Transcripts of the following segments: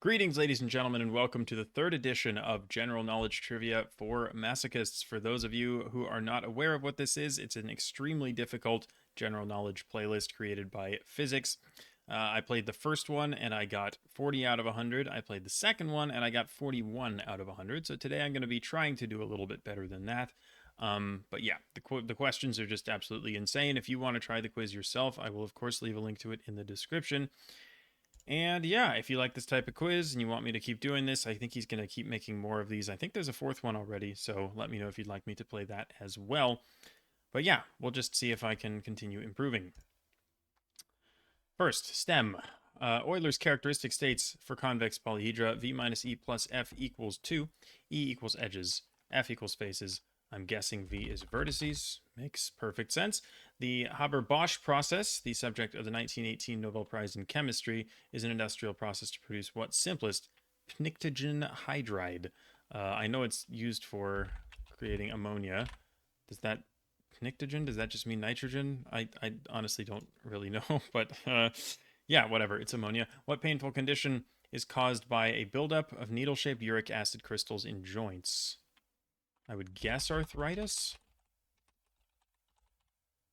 Greetings, ladies and gentlemen, and welcome to the third edition of General Knowledge Trivia for Masochists. For those of you who are not aware of what this is, it's an extremely difficult general knowledge playlist created by Physics. I played the first one and I got 40 out of 100. I played the second one and I got 41 out of 100. So today I'm going to be trying to do a little bit better than that. But yeah, the questions are just absolutely insane. If you want to try the quiz yourself, I will of course leave a link to it in the description. And yeah, if you like this type of quiz and you want me to keep doing this, I think he's going to keep making more of these. I think there's a fourth one already, so let me know if you'd like me to play that as well. But yeah, we'll just see if I can continue improving. First, STEM. Euler's characteristic states for convex polyhedra v minus e plus f equals 2, e equals edges, f equals faces. I'm guessing v is vertices. Makes perfect sense. The Haber-Bosch process, the subject of the 1918 Nobel Prize in Chemistry, is an industrial process to produce what simplest pnictogen hydride. I know it's used for creating ammonia. Does that pnictogen? Does that just mean nitrogen? I honestly don't really know, but yeah, whatever. It's ammonia. What painful condition is caused by a buildup of needle-shaped uric acid crystals in joints? I would guess arthritis.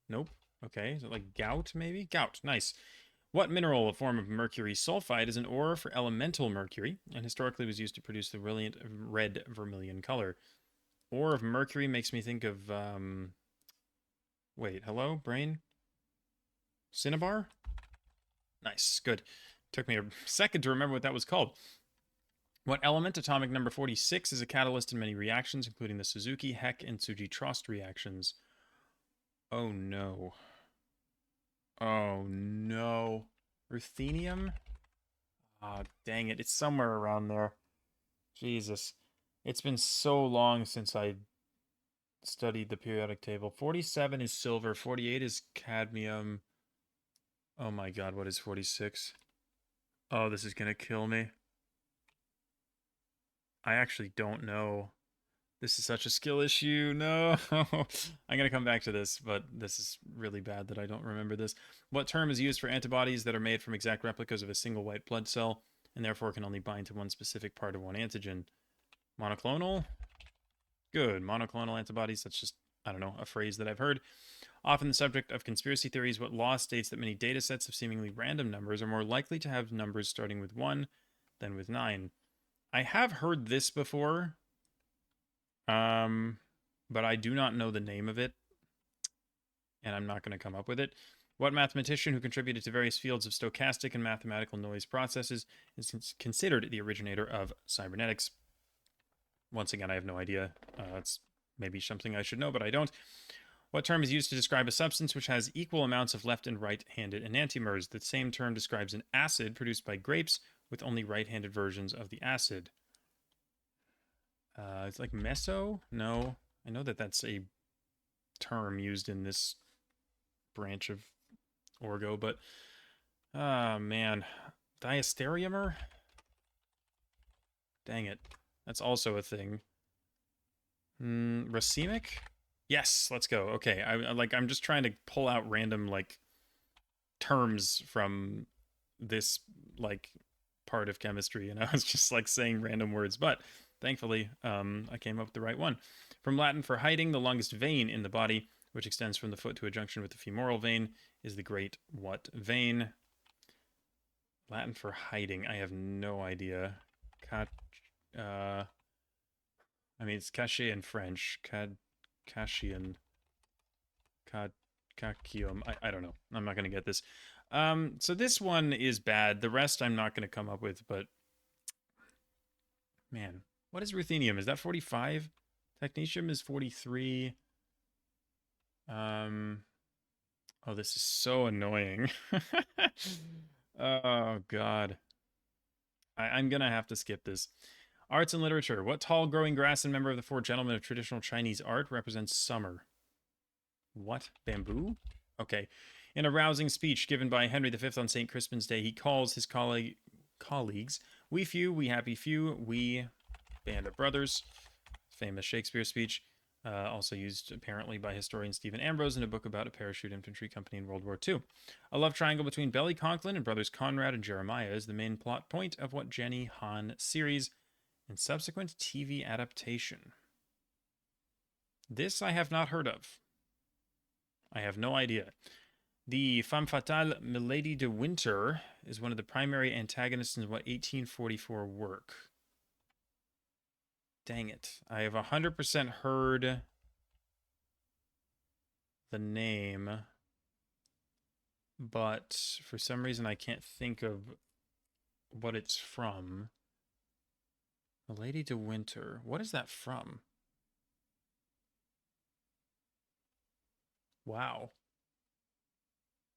Nope. Okay, so like gout, maybe? Gout, nice. What mineral, a form of mercury sulfide, is an ore for elemental mercury, and historically was used to produce the brilliant red vermilion color? Ore of mercury makes me think of, wait, hello, brain? Cinnabar? Nice, good. Took me a second to remember what that was called. What element, atomic number 46, is a catalyst in many reactions, including the Suzuki, Heck, and Tsuji-Trost reactions? Oh no. Oh no. Ruthenium? Ah, oh, dang it. It's somewhere around there. Jesus. It's been so long since I studied the periodic table. 47 is silver, 48 is cadmium. Oh my god, what is 46? Oh, this is gonna kill me. I actually don't know. This is such a skill issue. No. I'm going to come back to this, but this is really bad that I don't remember this. What term is used for antibodies that are made from exact replicas of a single white blood cell and therefore can only bind to one specific part of one antigen? Monoclonal? Good. Monoclonal antibodies. That's just, I don't know, a phrase that I've heard. Often the subject of conspiracy theories, what law states that many data sets of seemingly random numbers are more likely to have numbers starting with 1 than with 9. I have heard this before. But I do not know the name of it, and I'm not going to come up with it. What mathematician who contributed to various fields of stochastic and mathematical noise processes is considered the originator of cybernetics? Once again, I have no idea. It's maybe something I should know, but I don't. What term is used to describe a substance which has equal amounts of left and right-handed enantiomers? The same term describes an acid produced by grapes with only right-handed versions of the acid. It's like meso? No. I know that that's a term used in this branch of orgo, but man. Diastereomer? Dang it. That's also a thing. Racemic? Yes, let's go. Okay, I'm just trying to pull out random like terms from this like part of chemistry, and I was just like saying random words, but thankfully, I came up with the right one. From Latin for hiding, the longest vein in the body, which extends from the foot to a junction with the femoral vein, is the great what vein? Latin for hiding. I have no idea. I mean, it's caché in French. Cachian. Cacium. I don't know. I'm not going to get this. So this one is bad. The rest I'm not going to come up with, but man, what is ruthenium? Is that 45? Technetium is 43. Oh, this is so annoying. Oh, God. I'm gonna have to skip this. Arts and literature. What tall growing grass and member of the four gentlemen of traditional Chinese art represents summer? What? Bamboo? Okay. In a rousing speech given by Henry V on St. Crispin's Day, he calls his colleagues, we few, we happy few, we band of brothers. Famous Shakespeare speech. Also used apparently by historian Stephen Ambrose in a book about a parachute infantry company in World War II. A love triangle between Belly Conklin and brothers Conrad and Jeremiah is the main plot point of what Jenny Han series and subsequent TV adaptation. This I have not heard of. I have no idea. The femme fatale Milady de Winter is one of the primary antagonists in what 1844 work. Dang it. I have 100% heard the name, but for some reason I can't think of what it's from. Milady de Winter. What is that from? Wow.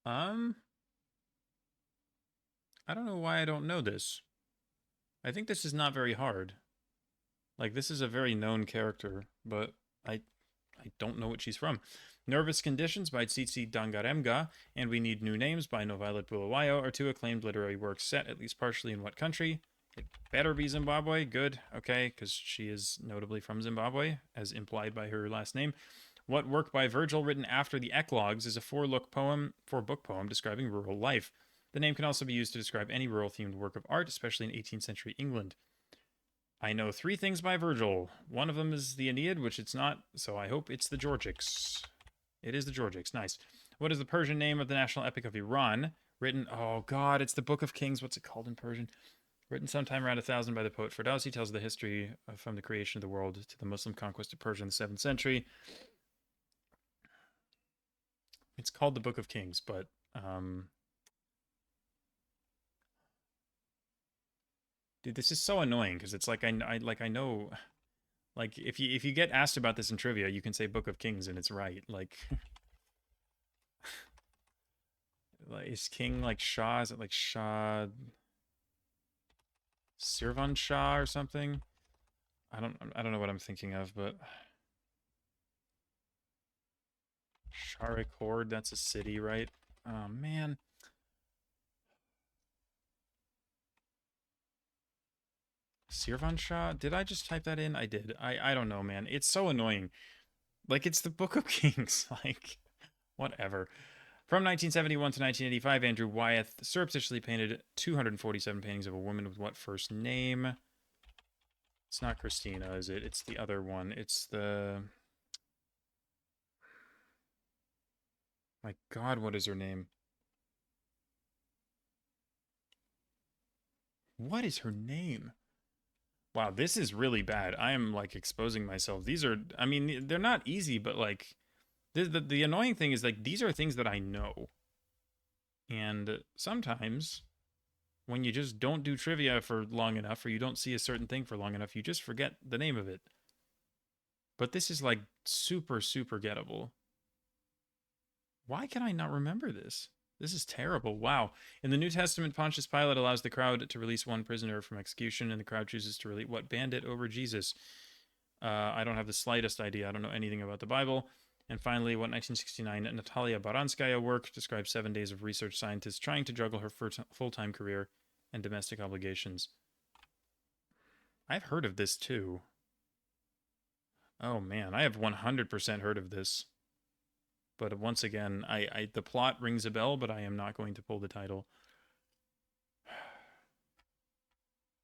I don't know why I don't know this. I think this is not very hard. Like, this is a very known character, but I I don't know what she's from. Nervous Conditions by Tsitsi Dangaremga and We Need New Names by Novailet Bulawayo are two acclaimed literary works set, at least partially, in what country? It better be Zimbabwe. Good. Okay, because she is notably from Zimbabwe, as implied by her last name. What work by Virgil written after the Eclogues is a four-book poem describing rural life. The name can also be used to describe any rural-themed work of art, especially in 18th century England. I know three things by Virgil. One of them is the Aeneid, which it's not, so I hope it's the Georgics. It is the Georgics. Nice. What is the Persian name of the national epic of Iran? Written, oh god, it's the Book of Kings. What's it called in Persian? Written sometime around 1000 by the poet Ferdowsi, tells the history from the creation of the world to the Muslim conquest of Persia in the 7th century. It's called the Book of Kings, but dude, this is so annoying because it's like I know, like if you get asked about this in trivia, you can say Book of Kings and it's right. Like, is King like Shah? Is it like Shah Sirvan Shah or something? I don't know what I'm thinking of, but Sharikhord, that's a city, right? Oh man. Sirvan Shah? Did I just type that in? I did. I don't know, man. It's so annoying. Like it's the Book of Kings. Like whatever. From 1971 to 1985, Andrew Wyeth surreptitiously painted 247 paintings of a woman with what first name? It's not Christina, is it? It's the other one. It's the... My god, what is her name? What is her name? Wow, this is really bad. I am like exposing myself. These are, I mean, they're not easy, but like the annoying thing is like these are things that I know. And sometimes when you just don't do trivia for long enough or you don't see a certain thing for long enough, you just forget the name of it. But this is like super, super gettable. Why can I not remember this? This is terrible. Wow. In the New Testament, Pontius Pilate allows the crowd to release one prisoner from execution, and the crowd chooses to release what bandit over Jesus? I don't have the slightest idea. I don't know anything about the Bible. And finally, what 1969 Natalia Baranskaya work describes 7 days of research scientists trying to juggle her full-time career and domestic obligations. I've heard of this too. Oh man, I have 100% heard of this. But once again, the plot rings a bell, but I am not going to pull the title.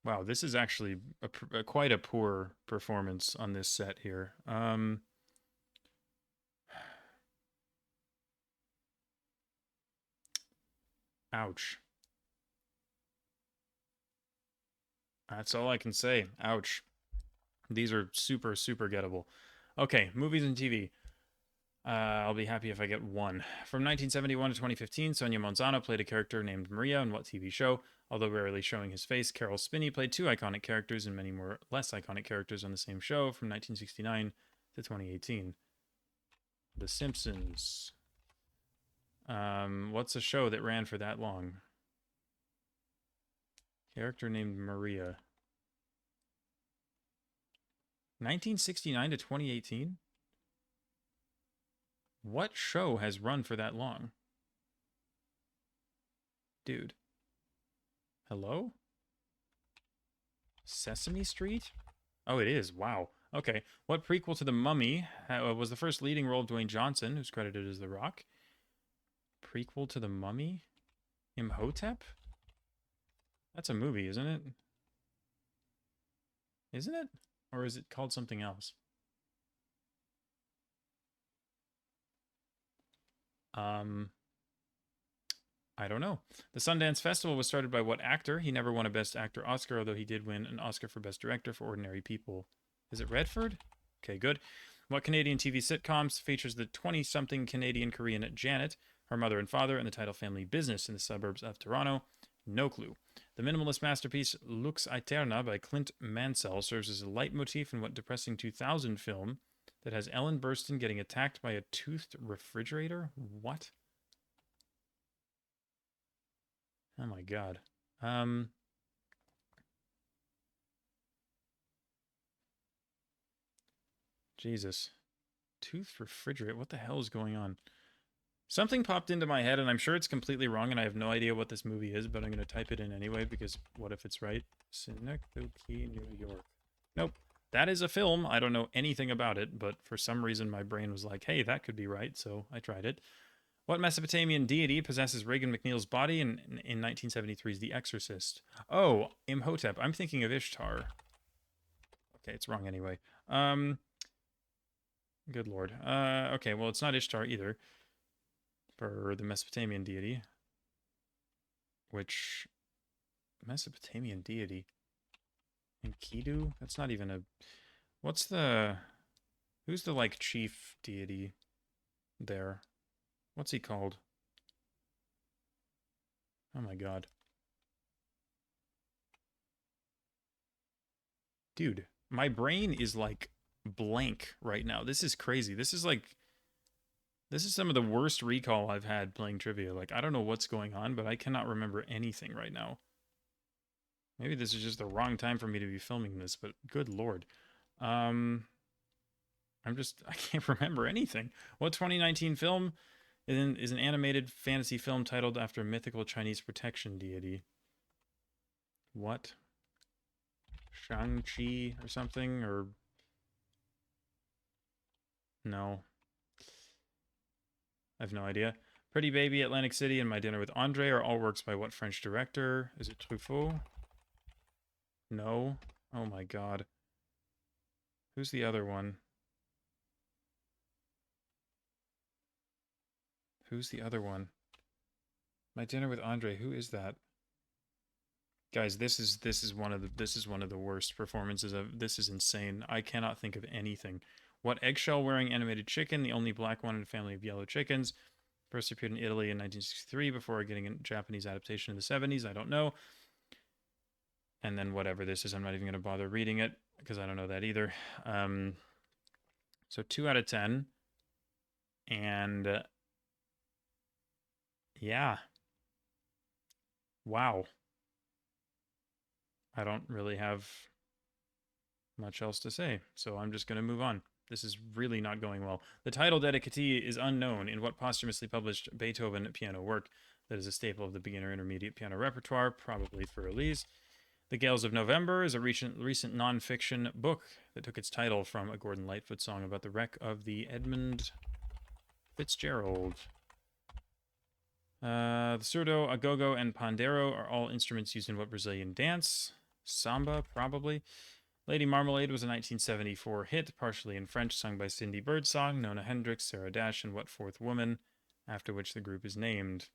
Wow, this is actually quite a poor performance on this set here. Ouch. That's all I can say. Ouch. These are super, super gettable. Okay, movies and TV. I'll be happy if I get one. From 1971 to 2015, Sonia Monzano played a character named Maria in what TV show? Although rarely showing his face, Carol Spinney played two iconic characters and many more less iconic characters on the same show from 1969 to 2018. The Simpsons. What's a show that ran for that long? Character named Maria. 1969 to 2018? What show has run for that long? Dude. Hello? Sesame Street? Oh, it is. Wow. Okay. What prequel to The Mummy was the first leading role of Dwayne Johnson, who's credited as The Rock? Prequel to The Mummy? Imhotep? That's a movie, isn't it? Isn't it? Or is it called something else? Um, I don't know. The Sundance Festival was started by what actor? He never won a Best Actor Oscar, although he did win an Oscar for Best Director for Ordinary People. Is it Redford? Okay, good. What Canadian TV sitcoms features the 20-something Canadian Korean Janet, her mother and father, and the title family business in the suburbs of Toronto? No clue. The minimalist masterpiece Lux Aeterna by Clint Mansell serves as a leitmotif in what depressing 2000 film that has Ellen Burstyn getting attacked by a toothed refrigerator? What? Oh my god. Um, Jesus. Tooth refrigerator. What the hell is going on? Something popped into my head, and I'm sure it's completely wrong, and I have no idea what this movie is, but I'm going to type it in anyway, because what if it's right? Synecdoche, New York. Nope. That is a film. I don't know anything about it, but for some reason my brain was like, hey, that could be right, so I tried it. What Mesopotamian deity possesses Reagan McNeil's body in 1973's The Exorcist? Oh, Imhotep. I'm thinking of Ishtar. Okay, it's wrong anyway. Good lord. Okay, well, it's not Ishtar either for the Mesopotamian deity. Which Mesopotamian deity? Enkidu? That's not even a. What's the? Who's the like chief deity there? What's he called? Oh my god, dude, my brain is like blank right now. This is crazy. This is some of the worst recall I've had playing trivia. Like I don't know what's going on, but I cannot remember anything right now. Maybe this is just the wrong time for me to be filming this, but good lord. Um, I can't remember anything. What 2019 film is an animated fantasy film titled after a mythical Chinese protection deity? What? Shang-Chi or something? Or no? I have no idea. Pretty Baby, Atlantic City, and My Dinner with Andre are all works by what French director? Is it Truffaut? No. Oh my god. Who's the other one? Who's the other one? My Dinner with Andre. Who is that? Guys, this is one of the worst performances of this is insane. I cannot think of anything. What eggshell wearing animated chicken, the only black one in a family of yellow chickens, first appeared in Italy in 1963 before getting a Japanese adaptation in the 70s. I don't know. And then whatever this is, I'm not even going to bother reading it because I don't know that either. Um, so 2 out of 10. And yeah, wow. I don't really have much else to say, so I'm just going to move on. This is really not going well. The title Dedicatee is unknown in what posthumously published Beethoven piano work that is a staple of the beginner intermediate piano repertoire, probably for Elise. The Gales of November is a recent non-fiction book that took its title from a Gordon Lightfoot song about the wreck of the Edmund Fitzgerald. The surdo, agogo, and pandero are all instruments used in what Brazilian dance? Samba, probably. Lady Marmalade was a 1974 hit, partially in French, sung by Cindy Birdsong, Nona Hendrix, Sarah Dash, and What Fourth Woman, after which the group is named.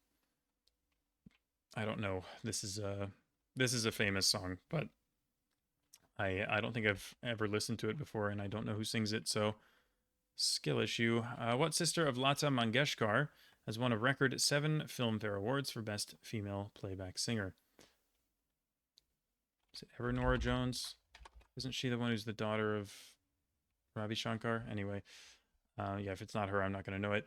I don't know. This is a famous song, but I don't think I've ever listened to it before, and I don't know who sings it, so skill issue. What sister of Lata Mangeshkar has won a record 7 Filmfare Awards for Best Female Playback Singer? Is it ever Nora Jones? Isn't she the one who's the daughter of Ravi Shankar? Anyway, yeah, if it's not her, I'm not going to know it.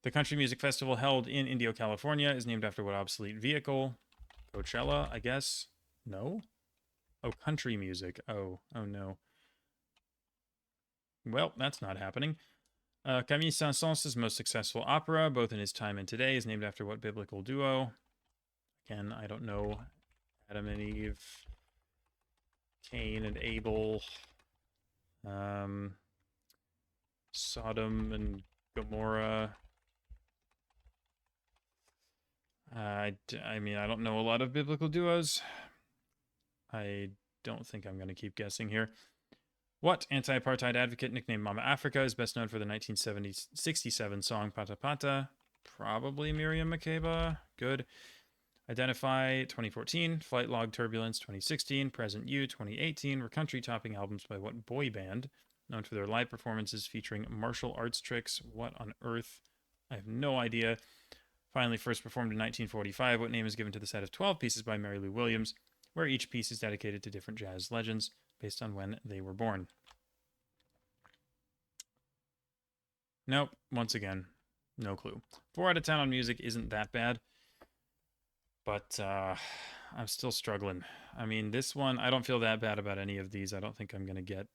The Country Music Festival held in Indio, California is named after what obsolete vehicle? Coachella, I guess? No? Oh, country music. Oh no. Well, that's not happening. Camille Saint-Saëns' most successful opera, both in his time and today, is named after what biblical duo? Again, I don't know. Adam and Eve, Cain and Abel. Um, Sodom and Gomorrah. I mean, I don't know a lot of biblical duos. I don't think I'm going to keep guessing here. What anti-apartheid advocate nicknamed Mama Africa is best known for the 1967 song Pata Pata? Probably Miriam Makeba. Good. Identify 2014, Flight Log Turbulence 2016, Present You 2018 were country-topping albums by what boy band? Known for their live performances featuring martial arts tricks. What on earth? I have no idea. Finally, first performed in 1945, what name is given to the set of 12 pieces by Mary Lou Williams, where each piece is dedicated to different jazz legends based on when they were born? Nope, once again, no clue. 4 out of 10 on music isn't that bad, but I'm still struggling. I mean, this one, I don't feel that bad about any of these. I don't think I'm going to get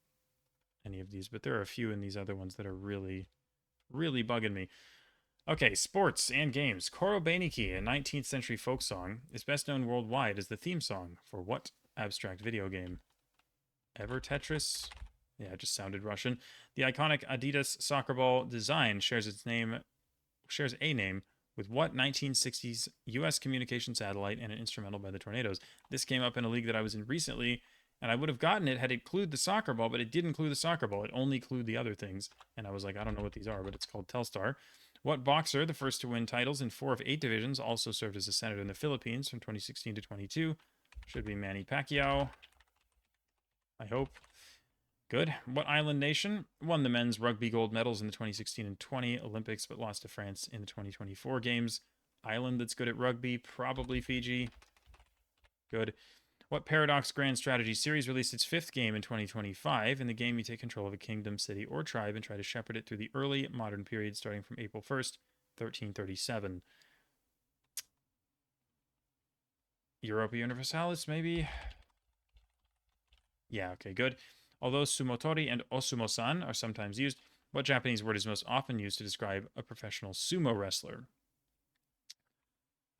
any of these, but there are a few in these other ones that are really, really bugging me. Okay, sports and games. Korobaniki, a 19th century folk song, is best known worldwide as the theme song for what abstract video game? Ever Tetris? Yeah, it just sounded Russian. The iconic Adidas soccer ball design shares a name with what 1960s U.S. communication satellite and an instrumental by the Tornadoes? This came up in a league that I was in recently, and I would have gotten it had it included the soccer ball, but it didn't include the soccer ball. It only included the other things, and I was like, I don't know what these are, but it's called Telstar. What boxer, the first to win titles in 4 of 8 divisions, also served as a senator in the Philippines from 2016 to 22? Should be Manny Pacquiao. I hope. Good. What island nation won the men's rugby gold medals in the 2016 and 20 Olympics but lost to France in the 2024 games? Island that's good at rugby? Probably Fiji. Good. What Paradox Grand Strategy series released its 5th game in 2025? In the game, you take control of a kingdom, city, or tribe and try to shepherd it through the early modern period starting from April 1st, 1337. Europa Universalis, maybe? Yeah, okay, good. Although sumotori and osumo-san are sometimes used, what Japanese word is most often used to describe a professional sumo wrestler?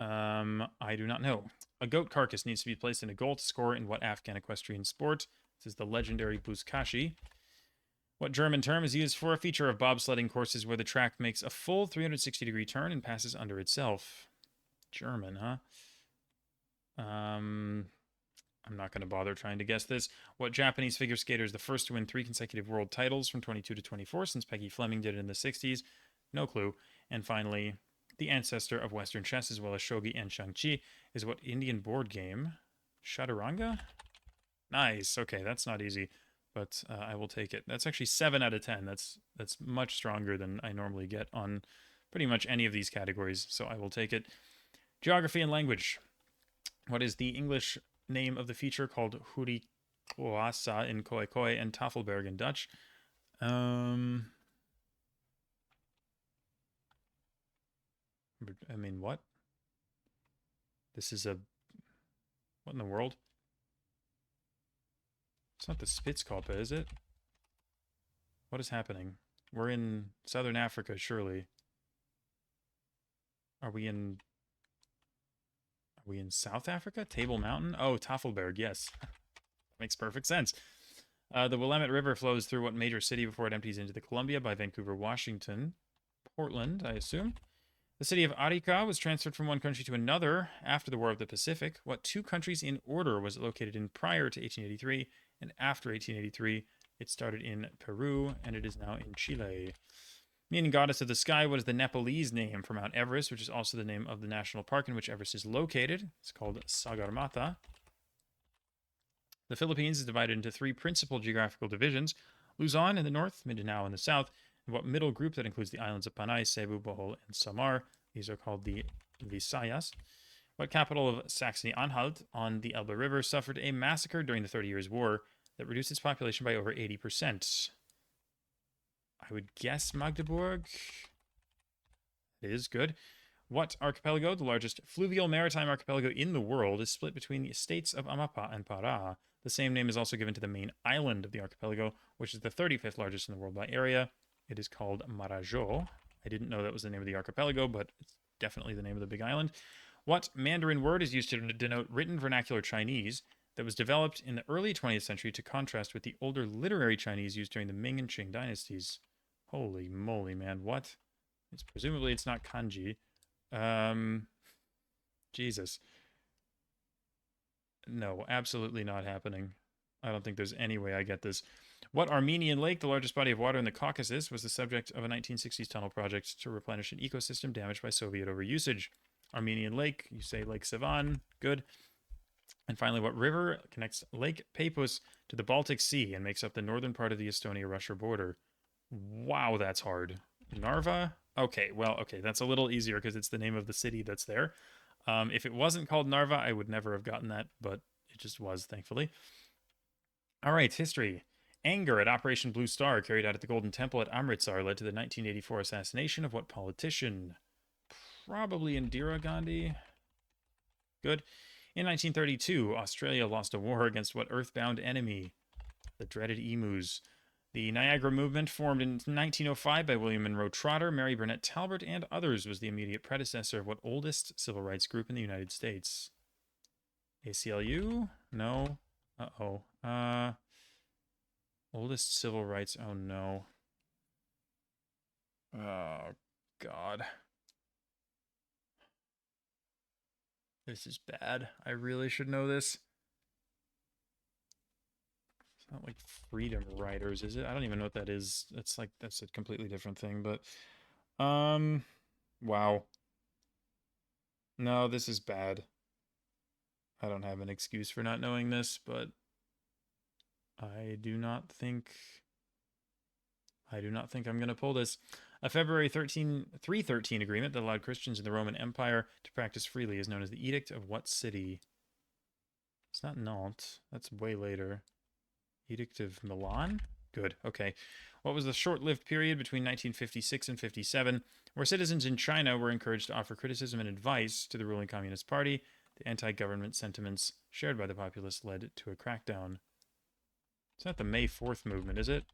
I do not know. A goat carcass needs to be placed in a goal to score in what Afghan equestrian sport? This is the legendary buzkashi. What German term is used for a feature of bobsledding courses where the track makes a full 360-degree turn and passes under itself? German, huh? I'm not going to bother trying to guess this. What Japanese figure skater is the first to win 3 consecutive world titles from 22 to 24 since Peggy Fleming did it in the 60s? No clue. And finally, the ancestor of Western chess as well as shogi and shang-chi is what Indian board game? Chaturanga? Nice. Okay, that's not easy, but I will take it. That's actually 7 out of 10. That's much stronger than I normally get on pretty much any of these categories, so I will take it. Geography and language. What is the English name of the feature called Hurikoasa in Khoekhoe and Tafelberg in Dutch? I mean, what? This is a... What in the world? It's not the Spitzkoppe, is it? What is happening? We're in Southern Africa, surely. Are we in South Africa? Table Mountain? Oh, Tafelberg, yes. Makes perfect sense. The Willamette River flows through what major city before it empties into the Columbia by Vancouver, Washington? Portland, I assume. The city of Arica was transferred from one country to another after the War of the Pacific. What 2 countries in order was it located in prior to 1883 and after 1883? It started in Peru and it is now in Chile. Meaning goddess of the sky, what is the Nepalese name for Mount Everest, which is also the name of the national park in which Everest is located? It's called Sagarmatha. The Philippines is divided into 3 principal geographical divisions: Luzon in the north, Mindanao in the south, and what middle group that includes the islands of Panay, Cebu, Bohol, and Samar. These are called the Visayas. What capital of Saxony-Anhalt on the Elbe River suffered a massacre during the 30 Years' War that reduced its population by over 80%? I would guess Magdeburg. It is good. What archipelago, the largest fluvial maritime archipelago in the world, is split between the states of Amapa and Pará? The same name is also given to the main island of the archipelago, which is the 35th largest in the world by area. It is called Marajo. I didn't know that was the name of the archipelago, but it's definitely the name of the big island. What Mandarin word is used to denote written vernacular Chinese? that was developed in the early 20th century to contrast with the older literary Chinese used during the Ming and Qing dynasties. Holy moly, man. What? Presumably it's not kanji. Um, Jesus. No, absolutely not happening. I don't think there's any way I get this. What Armenian lake, the largest body of water in the Caucasus, was the subject of a 1960s tunnel project to replenish an ecosystem damaged by Soviet overusage? Armenian lake, you say Lake Sevan, good. And finally, what river connects Lake Peipus to the Baltic Sea and makes up the northern part of the Estonia-Russia border? Wow, that's hard. Narva? Okay, well, okay, that's a little easier because it's the name of the city that's there. If it wasn't called Narva, I would never have gotten that, but it just was, thankfully. All right, history. Anger at Operation Blue Star, carried out at the Golden Temple at Amritsar, led to the 1984 assassination of what politician? Probably Indira Gandhi. Good. In 1932, Australia lost a war against what earthbound enemy? The dreaded emus. The Niagara Movement, formed in 1905 by William Monroe Trotter, Mary Burnett Talbot, and others, was the immediate predecessor of what oldest civil rights group in the United States? ACLU? No. Uh-oh. Oldest civil rights. Oh, no. Oh, God. This is bad. I really should know this. It's not like Freedom Riders, is it? I don't even know what that is. That's a completely different thing, but wow. No, this is bad. I don't have an excuse for not knowing this, but I do not think I'm going to pull this. A February 313 agreement that allowed Christians in the Roman Empire to practice freely is known as the Edict of what city? It's not Nantes. That's way later. Edict of Milan? Good. Okay. What was the short-lived period between 1956 and 57 where citizens in China were encouraged to offer criticism and advice to the ruling Communist Party? The anti-government sentiments shared by the populace led to a crackdown. It's not the May 4th movement, is it?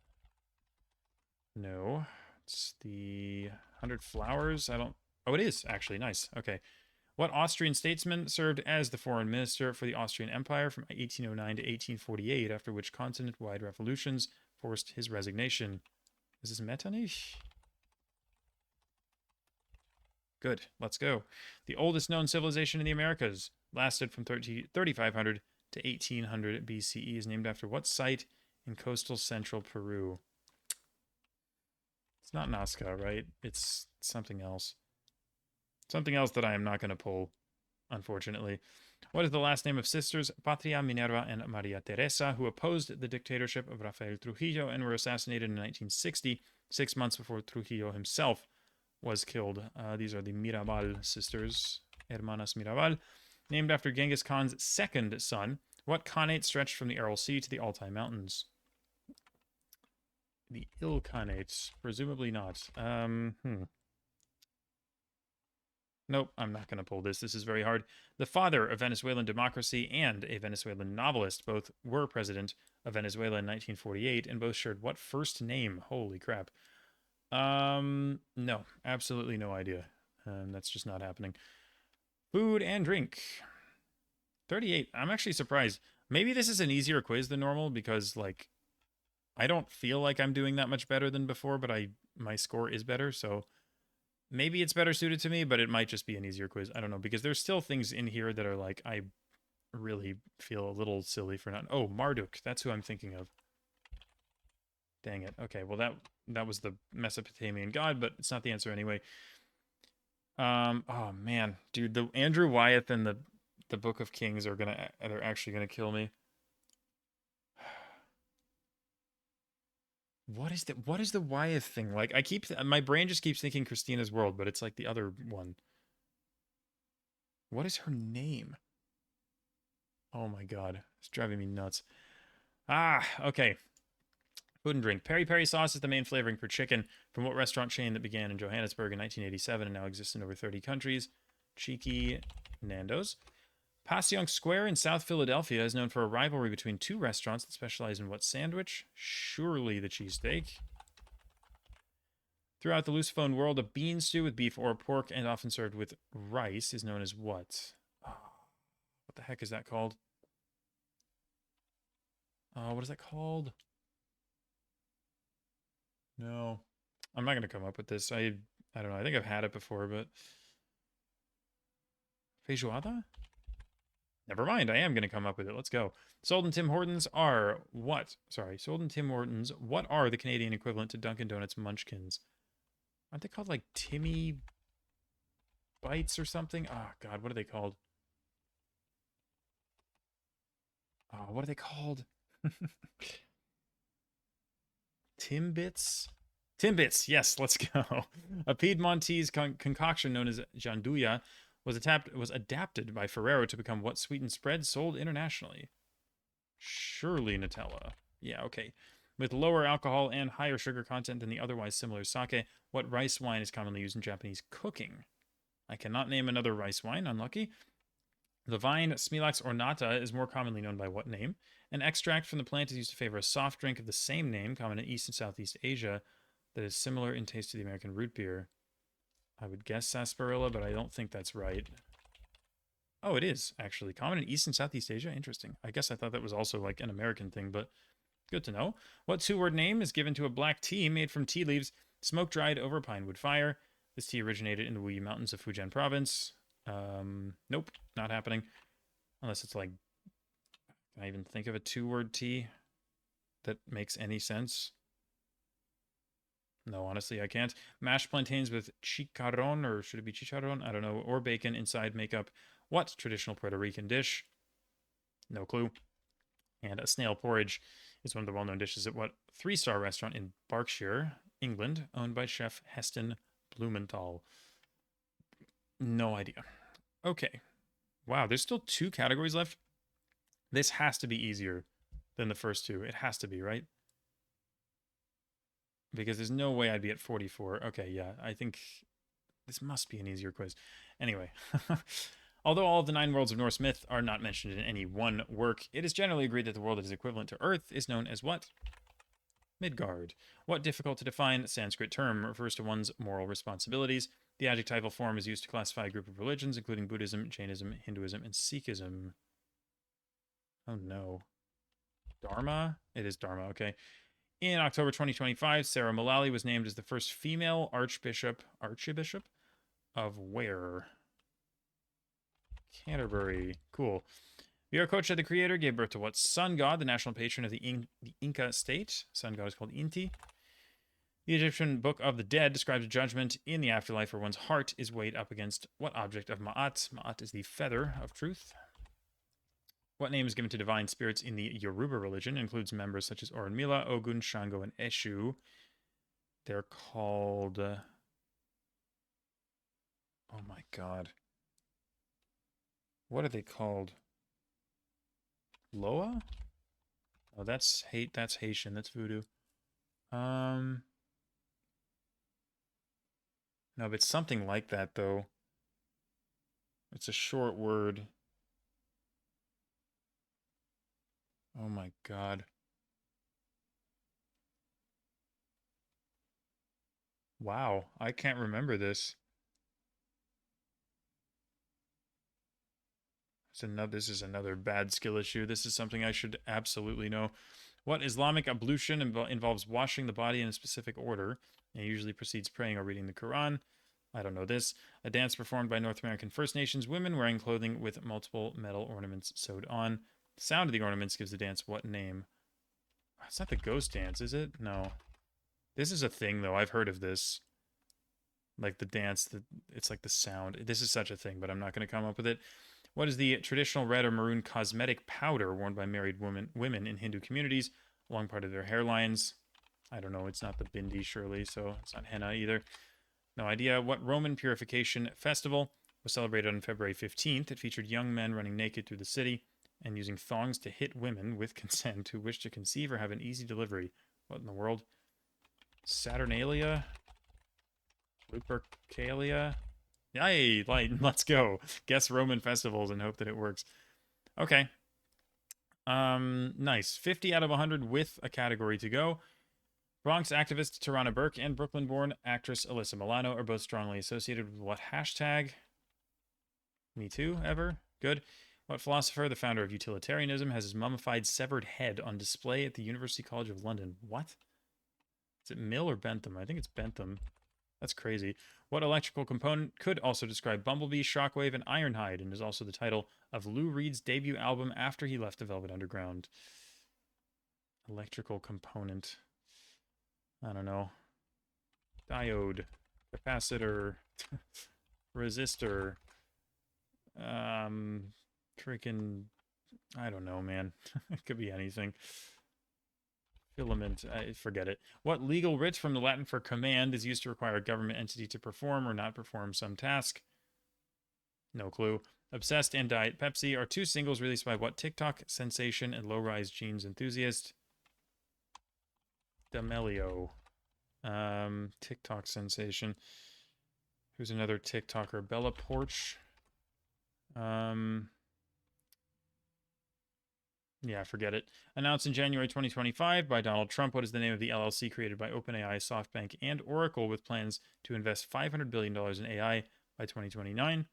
No. It's the 100 Flowers. I don't... Oh, it is, actually. Nice. Okay. What Austrian statesman served as the foreign minister for the Austrian Empire from 1809 to 1848, after which continent-wide revolutions forced his resignation? Is this Metternich? Good. Let's go. The oldest known civilization in the Americas lasted from 3500 to 1800 BCE, is named after what site in coastal central Peru? It's not Nazca, right? It's something else. Something else that I am not going to pull, unfortunately. What is the last name of sisters Patria, Minerva, and Maria Teresa, who opposed the dictatorship of Rafael Trujillo and were assassinated in 1960, 6 months before Trujillo himself was killed? These are the Mirabal sisters, Hermanas Mirabal, named after Genghis Khan's second son. What Khanate stretched from the Aral Sea to the Altai Mountains? The Ilkhanates, presumably not. Nope, I'm not going to pull this. This is very hard. The father of Venezuelan democracy and a Venezuelan novelist both were president of Venezuela in 1948 and both shared what first name? Holy crap. No, absolutely no idea. That's just not happening. Food and drink. 38. I'm actually surprised. Maybe this is an easier quiz than normal because, like, I don't feel like I'm doing that much better than before, but my score is better, so maybe it's better suited to me, but it might just be an easier quiz. I don't know, because there's still things in here that are like, I really feel a little silly for not... Oh, Marduk. That's who I'm thinking of. Dang it. Okay, well, that was the Mesopotamian god, but it's not the answer anyway. Oh, man. Dude, the Andrew Wyeth and the Book of Kings they're actually gonna kill me. What is the Wyeth thing? Like, my brain just keeps thinking Christina's World, but it's like the other one. What is her name? Oh my god. It's driving me nuts. Okay. Food and drink. Peri peri sauce is the main flavoring for chicken from what restaurant chain that began in Johannesburg in 1987 and now exists in over 30 countries? Cheeky Nando's. Passyunk Square in South Philadelphia is known for a rivalry between two restaurants that specialize in what sandwich? Surely the cheesesteak. Throughout the Lusophone world, a bean stew with beef or pork and often served with rice is known as what? Oh, what the heck is that called? What is that called? No. I'm not gonna come up with this. I don't know. I think I've had it before, but feijoada? Never mind. I am gonna come up with it. Let's go. Sold in Tim Hortons are what? Sorry, sold in Tim Hortons. What are the Canadian equivalent to Dunkin' Donuts Munchkins? Aren't they called like Timmy Bites or something? Oh God, what are they called? Oh, what are they called? Timbits? Timbits, yes, let's go. A Piedmontese concoction known as gianduja was adapted by Ferrero to become what sweetened spread sold internationally? Surely Nutella. Yeah, okay. With lower alcohol and higher sugar content than the otherwise similar sake, what rice wine is commonly used in Japanese cooking? I cannot name another rice wine, unlucky. The vine Smilax ornata is more commonly known by what name? An extract from the plant is used to favor a soft drink of the same name, common in East and Southeast Asia, that is similar in taste to the American root beer. I would guess sarsaparilla, but I don't think that's right. Oh, it is, actually. Common in East and Southeast Asia? Interesting. I guess I thought that was also like an American thing, but good to know. What two-word name is given to a black tea made from tea leaves smoke-dried over a pine wood fire? This tea originated in the Wuyi Mountains of Fujian province. Nope, not happening. Unless it's like, can I even think of a two-word tea that makes any sense? No, honestly, I can't. Mashed plantains with chicharron, or should it be chicharron? I don't know. Or bacon inside make up what traditional Puerto Rican dish? No clue. And a snail porridge is one of the well-known dishes at what three-star restaurant in Berkshire, England, owned by chef Heston Blumenthal? No idea. Okay. Wow, there's still two categories left. This has to be easier than the first two. It has to be, right? Because there's no way I'd be at 44. Okay, yeah, I think this must be an easier quiz. Anyway, although all of the 9 worlds of Norse myth are not mentioned in any one work, it is generally agreed that the world that is equivalent to Earth is known as what? Midgard. What difficult to define Sanskrit term refers to one's moral responsibilities? The adjectival form is used to classify a group of religions, including Buddhism, Jainism, Hinduism, and Sikhism. Oh no. Dharma? It is Dharma, okay. In October 2025, Sarah Mullally was named as the first female archbishop of where? Canterbury. Cool. Viracocha, the creator, gave birth to what sun god, the national patron of the Inca state? Sun god is called Inti. The Egyptian Book of the Dead describes judgment in the afterlife where one's heart is weighed up against what object of Ma'at? Ma'at is the feather of truth. What name is given to divine spirits in the Yoruba religion? It includes members such as Orunmila, Ogun, Shango, and Eshu. They're called... oh my god. What are they called? Loa? Oh, that's Haitian. That's voodoo. No, but it's something like that, though. It's a short word. Oh my god. Wow, I can't remember this. This is another bad skill issue. This is something I should absolutely know. What Islamic ablution involves washing the body in a specific order and usually precedes praying or reading the Quran? I don't know this. A dance performed by North American First Nations women wearing clothing with multiple metal ornaments sewed on. The sound of the ornaments gives the dance what name? It's not the ghost dance, is it? No. This is a thing, though. I've heard of this. Like the dance, it's like the sound. This is such a thing, but I'm not going to come up with it. What is the traditional red or maroon cosmetic powder worn by married women in Hindu communities along part of their hairlines? I don't know. It's not the bindi, surely, so it's not henna either. No idea. What Roman purification festival was celebrated on February 15th? It featured young men running naked through the city and using thongs to hit women with consent who wish to conceive or have an easy delivery. What in the world? Saturnalia? Lupercalia? Yay, let's go. Guess Roman festivals and hope that it works. Okay. Nice. 50 out of 100 with a category to go. Bronx activist Tarana Burke and Brooklyn-born actress Alyssa Milano are both strongly associated with what hashtag? Me too, ever? Good. What philosopher, the founder of utilitarianism, has his mummified severed head on display at the University College of London? What? Is it Mill or Bentham? I think it's Bentham. That's crazy. What electrical component could also describe Bumblebee, Shockwave, and Ironhide, and is also the title of Lou Reed's debut album after he left the Velvet Underground? Electrical component. I don't know. Diode, capacitor, resistor, freaking, I don't know, man. It could be anything. Filament, forget it. What legal writ from the Latin for command is used to require a government entity to perform or not perform some task? No clue. Obsessed and Diet Pepsi are two singles released by what TikTok sensation and low-rise jeans enthusiast? D'Amelio. TikTok sensation. Who's another TikToker? Bella Porch. Yeah, forget it. Announced in January 2025 by Donald Trump, what is the name of the LLC created by OpenAI, SoftBank, and Oracle with plans to invest $500 billion in AI by 2029?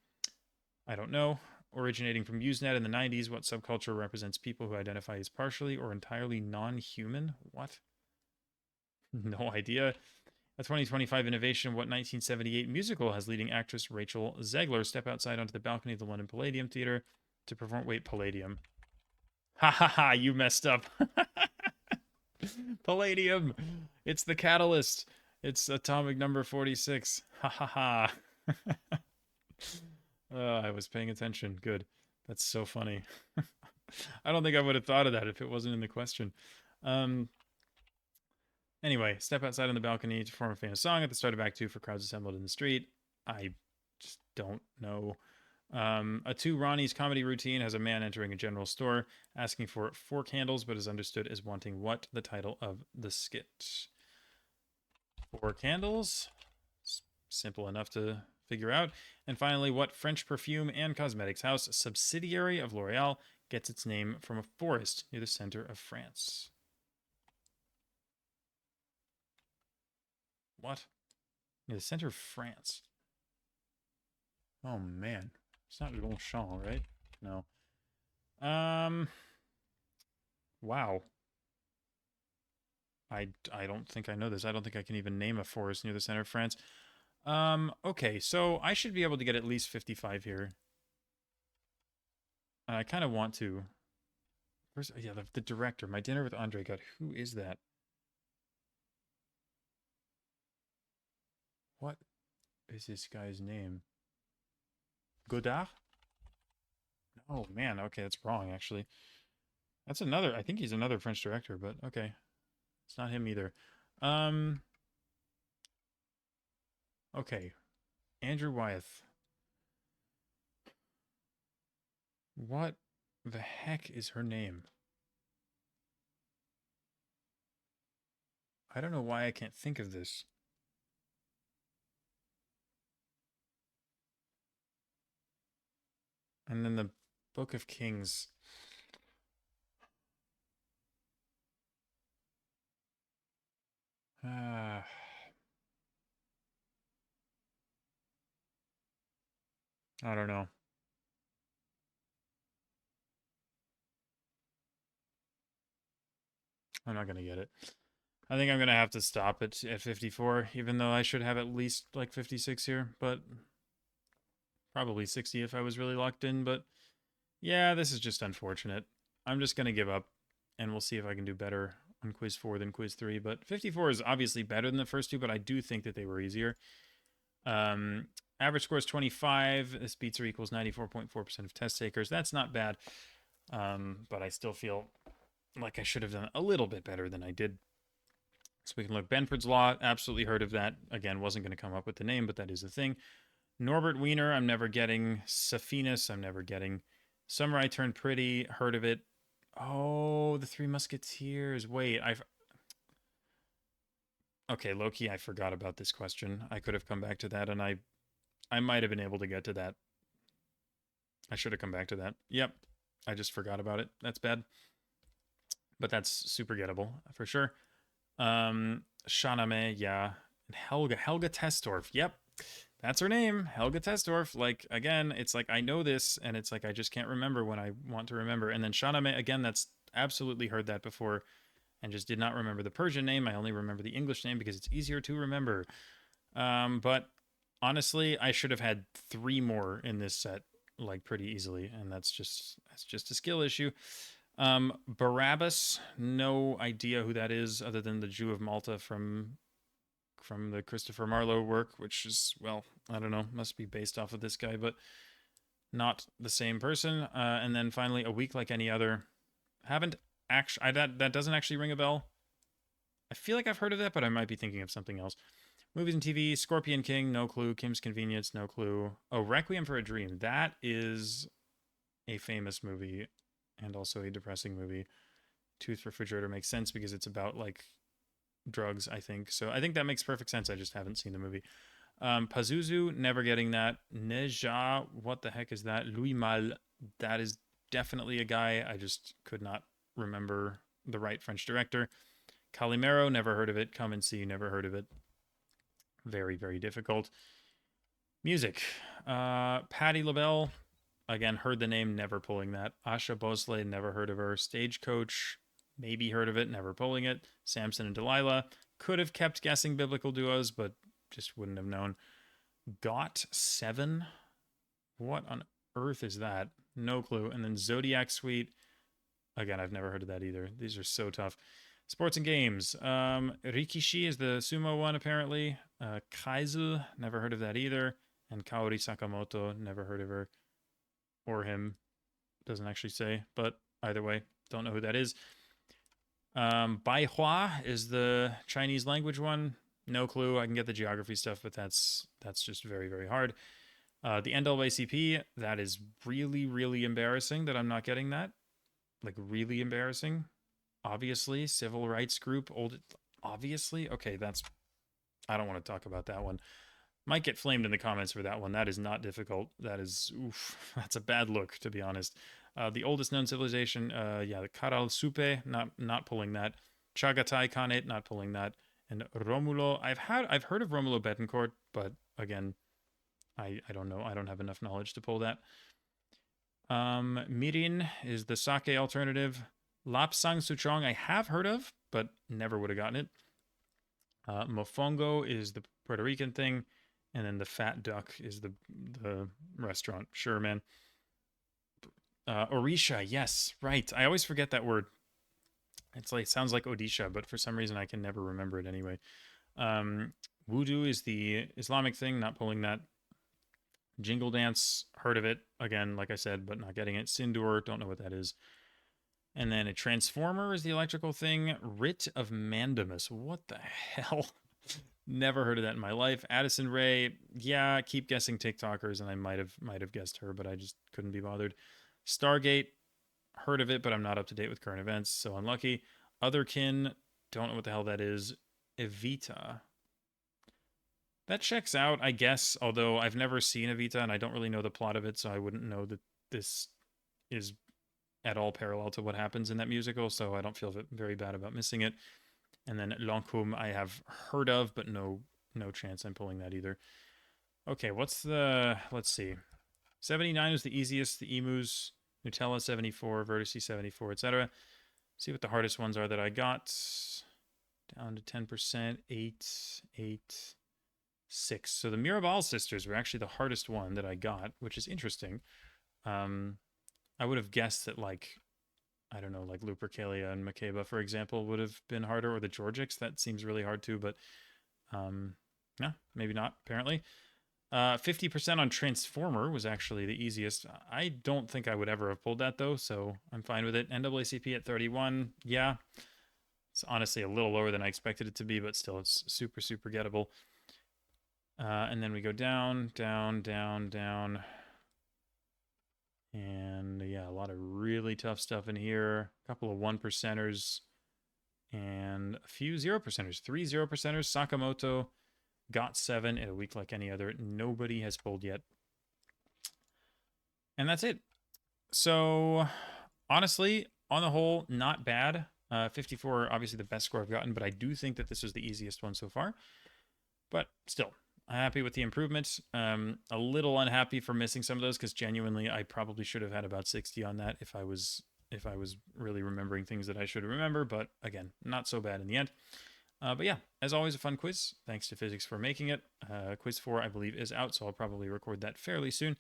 I don't know. Originating from Usenet in the 90s, what subculture represents people who identify as partially or entirely non-human? What? No idea. A 2025 innovation, what 1978 musical has leading actress Rachel Zegler step outside onto the balcony of the London Palladium Theatre to perform... Wait, Palladium. Ha ha ha, you messed up. Palladium. It's the catalyst. It's atomic number 46. Ha ha ha. I was paying attention. Good. That's so funny. I don't think I would have thought of that if it wasn't in the question. Anyway, step outside on the balcony to perform a famous song at the start of Act 2 for crowds assembled in the street. I just don't know. A two Ronnie's comedy routine has a man entering a general store asking for 4 candles, but is understood as wanting what? The title of the skit. 4 candles. Simple enough to figure out. And finally, what French perfume and cosmetics house, subsidiary of L'Oreal, gets its name from a forest near the center of France? What? Near the center of France. Oh man. It's not Longchamp, right? No. Wow. I don't think I know this. I don't think I can even name a forest near the center of France. Okay, so I should be able to get at least 55 here. I kind of want to. Where's, yeah, the director. My Dinner with Andre. God, who is that? What is this guy's name? Godard? Oh, man. Okay, that's wrong, actually. That's another. I think he's another French director, but okay. It's not him either. Okay. Andrew Wyeth. What the heck is her name? I don't know why I can't think of this. And then the Book of Kings. I don't know. I'm not going to get it. I think I'm going to have to stop at 54, even though I should have at least like 56 here, but probably 60 if I was really locked in. But yeah, this is just unfortunate. I'm just going to give up, and we'll see if I can do better on quiz 4 than quiz 3. But 54 is obviously better than the first two, but I do think that they were easier. Average score is 25. This beats or equals 94.4% of test takers. That's not bad, but I still feel like I should have done a little bit better than I did. So we can look. Benford's Law, absolutely heard of that. Again, wasn't going to come up with the name, but that is the thing. Norbert Wiener, I'm never getting. Saphinus, I'm never getting. Summer I Turned Pretty, heard of it. Oh, The Three Musketeers. Wait, okay, Loki, I forgot about this question. I could have come back to that, and I might have been able to get to that. I should have come back to that. Yep, I just forgot about it. That's bad. But that's super gettable, for sure. Shahnameh, yeah. And Helga Testorf, yep. That's her name, Helga Tesdorf. Like, again, it's like I know this, and it's like I just can't remember when I want to remember. And then Shahnameh, again, that's absolutely heard that before and just did not remember the Persian name. I only remember the English name because it's easier to remember. But honestly, I should have had three more in this set, like pretty easily, and that's just a skill issue. Barabbas, no idea who that is, other than the Jew of Malta from the Christopher Marlowe work, which is, well, I don't know, must be based off of this guy, but not the same person. And then finally, A Week Like Any Other. Haven't actually, that doesn't actually ring a bell. I feel like I've heard of that, but I might be thinking of something else. Movies and TV, Scorpion King, no clue. Kim's Convenience, no clue. Oh, Requiem for a Dream. That is a famous movie and also a depressing movie. Tooth Refrigerator makes sense because it's about like drugs, I think. So I think that makes perfect sense. I just haven't seen the movie. Pazuzu, never getting that. Neja, what the heck is that? Louis Mal, that is definitely a guy. I just could not remember the right French director. Calimero, never heard of it. Come and See, never heard of it. Very, very difficult. Music. Patti LaBelle, again, heard the name, never pulling that. Asha Bosley, never heard of her. Stagecoach, maybe heard of it, never pulling it. Samson and Delilah, could have kept guessing biblical duos, but just wouldn't have known. Got 7, what on earth is that? No clue. And then Zodiac Suite, again, I've never heard of that either. These are so tough. Sports and games. Rikishi is the sumo one, apparently. Kaisel, never heard of that either. And Kaori Sakamoto, never heard of her or him. Doesn't actually say, but either way, don't know who that is. Baihua is the Chinese language one. No clue. I can get the geography stuff, but that's just very, very hard. The NAACP, that is really, really embarrassing that I'm not getting that. Like, really embarrassing. Obviously, civil rights group, old. Obviously, okay, that's. I don't want to talk about that one. Might get flamed in the comments for that one. That is not difficult. That is, oof, that's a bad look, to be honest. The oldest known civilization, yeah, the Karal Supe, not pulling that. Chagatai Khanate, not pulling that. And Romulo, I've heard of Romulo Betancourt, but again, I don't know. I don't have enough knowledge to pull that. Mirin is the sake alternative. Lapsang Souchong I have heard of, but never would have gotten it. Mofongo is the Puerto Rican thing, and then the Fat Duck is the restaurant. Sure, man. Orisha, yes, right. I always forget that word. It's like, it sounds like Odisha, but for some reason I can never remember it anyway. Wudu is the Islamic thing, not pulling that. Jingle Dance, heard of it. Again, like I said, but not getting it. Sindur, don't know what that is. And then a transformer is the electrical thing. Writ of Mandamus. What the hell? Never heard of that in my life. Addison Ray, yeah, keep guessing TikTokers, and I might have guessed her, but I just couldn't be bothered. Stargate, heard of it, but I'm not up to date with current events, so unlucky. Otherkin, don't know what the hell that is. Evita. That checks out, I guess, although I've never seen Evita and I don't really know the plot of it, so I wouldn't know that this is at all parallel to what happens in that musical, so I don't feel very bad about missing it. And then Lancôme I have heard of, but no chance I'm pulling that either. Okay, what's the, let's see. 79 was the easiest, the Emus, Nutella 74, Vertice 74, etc. See what the hardest ones are that I got. Down to 10%, 8, 6. So the Mirabal sisters were actually the hardest one that I got, which is interesting. I would have guessed that, like, I don't know, like Lupercalia and Makeba, for example, would have been harder, or the Georgics. That seems really hard too, but yeah, maybe not, apparently. 50% on Transformer was actually the easiest. I don't think I would ever have pulled that, though, so I'm fine with it. NAACP at 31, yeah. It's honestly a little lower than I expected it to be, but still, it's super, super gettable. And then we go down, down, down, down. And yeah, a lot of really tough stuff in here. A couple of 1%ers and a few 0%ers. 3 0%ers. Sakamoto got 7 in A Week Like Any Other. Nobody has pulled yet. And that's it. So honestly, on the whole, not bad. 54, obviously the best score I've gotten, but I do think that this was the easiest one so far. But still, happy with the improvements. A little unhappy for missing some of those because genuinely I probably should have had about 60 on that if I was really remembering things that I should remember. But again, not so bad in the end. But yeah, as always, a fun quiz. Thanks to Physics for making it. Quiz 4, I believe, is out, so I'll probably record that fairly soon.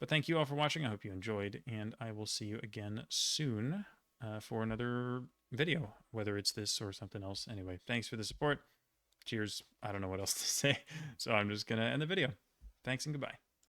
But thank you all for watching. I hope you enjoyed, and I will see you again soon for another video, whether it's this or something else. Anyway, thanks for the support. Cheers. I don't know what else to say, so I'm just going to end the video. Thanks and goodbye.